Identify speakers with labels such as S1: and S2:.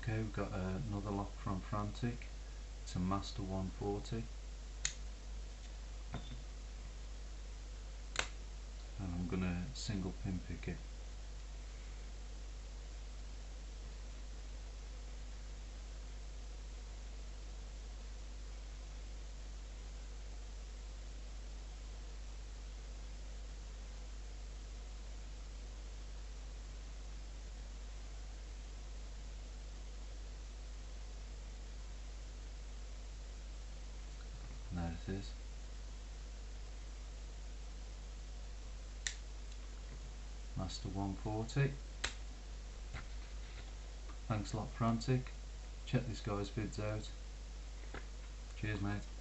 S1: Okay, we've got another lock from Frantic. It's a Master 140, and I'm going to single pin pick it. And there it is. Master 140. Thanks a lot, Frantic. Check this guy's vids out. Cheers, mate.